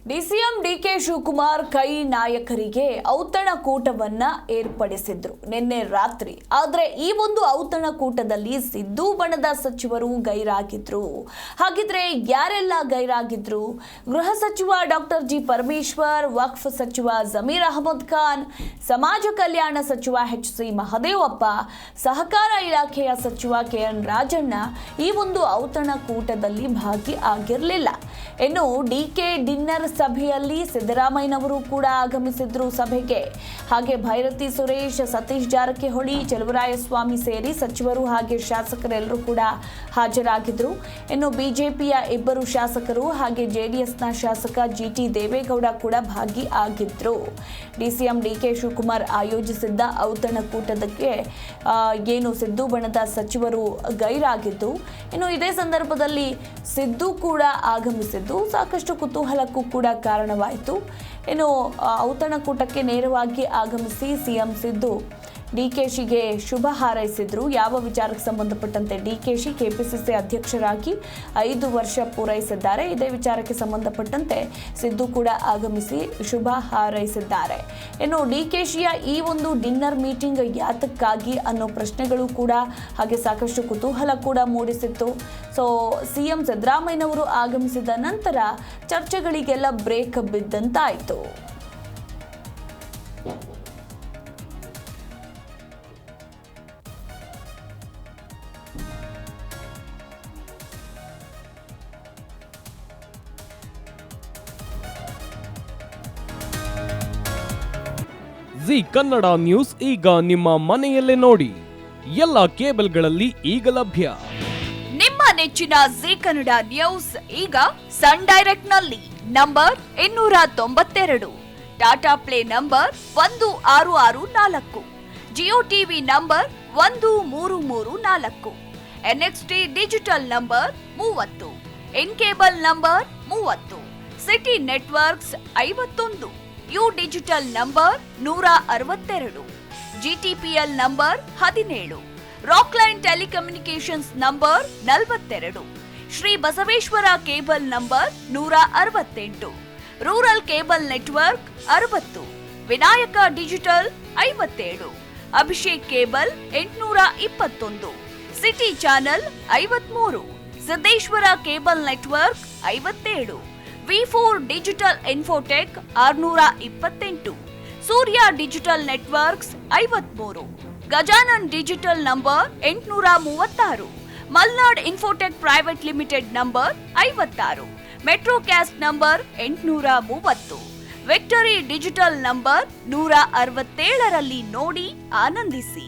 DCM DK Shivakumar ಕೈ ನಾಯಕರಿಗೆ ಔತಣಕೂಟವನ್ನ ಏರ್ಪಡಿಸಿದ್ರು ನಿನ್ನೆ ರಾತ್ರಿ. ಆದ್ರೆ ಈ ಒಂದು ಔತಣಕೂಟದಲ್ಲಿ ಸಿದ್ದು ಬಣದ ಸಚಿವರು ಗೈರಾಗಿದ್ರು. ಹಾಗಿದ್ರೆ ಯಾರೆಲ್ಲ ಗೈರಾಗಿದ್ರು? ಗೃಹ ಸಚಿವ ಡಾಕ್ಟರ್ ಜಿ ಪರಮೇಶ್ವರ್, ವಕ್ಫ್ ಸಚಿವ ಜಮೀರ್ ಅಹಮದ್ ಖಾನ್, ಸಮಾಜ ಕಲ್ಯಾಣ ಸಚಿವ ಎಚ್.ಸಿ. ಮಹದೇವಪ್ಪ, ಸಹಕಾರ ಇಲಾಖೆಯ ಸಚಿವ ಕೆ.ಎನ್. ರಾಜಣ್ಣ ಈ ಒಂದು ಔತಣಕೂಟದಲ್ಲಿ ಭಾಗಿಯಾಗಿರಲಿಲ್ಲ. ಇನ್ನು ಡಿಕೆ ಡಿನ್ನರ್ ಸಭೆಯಲ್ಲಿ ಸಿದ್ದರಾಮಯ್ಯನವರು ಕೂಡ ಆಗಮಿಸಿದ್ರು ಸಭೆಗೆ. ಹಾಗೆ ಭೈರತಿ ಸುರೇಶ್, ಸತೀಶ್ ಜಾರಕಿಹೊಳಿ, ಚಲುವರಾಯಸ್ವಾಮಿ ಸೇರಿ ಸಚಿವರು ಹಾಗೆ ಶಾಸಕರೆಲ್ಲರೂ ಕೂಡ ಹಾಜರಾಗಿದ್ರು. ಇನ್ನು ಬಿಜೆಪಿಯ ಇಬ್ಬರು ಶಾಸಕರು ಹಾಗೆ ಜೆಡಿಎಸ್ನ ಶಾಸಕ ಜಿಟಿ ದೇವೇಗೌಡ ಕೂಡ ಭಾಗಿಯಾಗಿದ್ರು. ಡಿಸಿಎಂ ಡಿಕೆ ಶಿವಕುಮಾರ್ ಆಯೋಜಿಸಿದ್ದ ಔತಣಕೂಟದಕ್ಕೆ ಏನು ಸಿದ್ದು ಬಣದ ಸಚಿವರು ಗೈರಾಗಿದ್ದು, ಇನ್ನು ಇದೇ ಸಂದರ್ಭದಲ್ಲಿ ಸಿದ್ದು ಕೂಡ ಆಗಮಿಸಿದ್ದು ಸಾಕಷ್ಟು ಕುತೂಹಲಕ್ಕೂ ಕೂಡ ಕಾರಣವಾಯಿತು. ಇನ್ನು ಔತಣಕೂಟಕ್ಕೆ ನೇರವಾಗಿ ಆಗಮಿಸಿ ಸಿಎಂ ಸಿದ್ದು ಡಿಕೆಶಿಗೆ ಶುಭ ಹಾರೈಸಿದ್ರು. ಯಾವ ವಿಚಾರಕ್ಕೆ ಸಂಬಂಧಪಟ್ಟಂತೆ ಡಿಕೆಶಿ ಕೆಪಿಸಿಸಿ ಅಧ್ಯಕ್ಷರಾಗಿ 5 ವರ್ಷ ಪೂರೈಸಿದ್ದಾರೆ. ಇದೇ ವಿಚಾರಕ್ಕೆ ಸಂಬಂಧಪಟ್ಟಂತೆ ಸಿದ್ದು ಕೂಡ ಆಗಮಿಸಿ ಶುಭ ಹಾರೈಸಿದ್ದಾರೆ. ಇನ್ನು ಡಿಕೆಶಿಯ ಈ ಒಂದು ಡಿನ್ನರ್ ಮೀಟಿಂಗ್ ಯಾತಕ್ಕಾಗಿ ಅನ್ನೋ ಪ್ರಶ್ನೆಗಳು ಕೂಡ ಹಾಗೆ ಸಾಕಷ್ಟು ಕುತೂಹಲ ಕೂಡ ಮೂಡಿಸಿತ್ತು. ಸೊ ಸಿಎಂ ಸಿದ್ದರಾಮಯ್ಯನವರು ಆಗಮಿಸಿದ ನಂತರ ಚರ್ಚೆಗಳಿಗೆಲ್ಲ ಬ್ರೇಕ್ ಬಿದ್ದಂತಾಯಿತು. ಜಿ ಕನ್ನಡ ನ್ಯೂಸ್ ಈಗ ನಿಮ್ಮ ಮನೆಯಲ್ಲೇ ನೋಡಿ. ಎಲ್ಲ ಕೇಬಲ್ಗಳಲ್ಲಿ ಈಗ ಲಭ್ಯ. ನಿಮ್ಮ ನೆಚ್ಚಿನ ಜಿ ಕನ್ನಡ ನ್ಯೂಸ್ ಈಗ ಸನ್ ಡೈರೆಕ್ಟ್ ನಲ್ಲಿ number 292, Tata play number 1664, Jio TV number 1334, NXT digital number 30, in cable number 30, city networks 51, U digital number 162, GTPL number 17, Rockline telecommunications number 42, Shri Basaveshwara cable number 168, rural cable network 60, Vinayaka digital 57, Abhishek cable 821, city channel 53, Siddeshwara cable network 57, ವಿ4 digital infotech 628, Surya digital networks 53, Gajanan digital number 836, Malnad infotech private limited number 56, metrocast number 830, victory digital number 167ರಲ್ಲಿ ನೋಡಿ ಆನಂದಿಸಿ.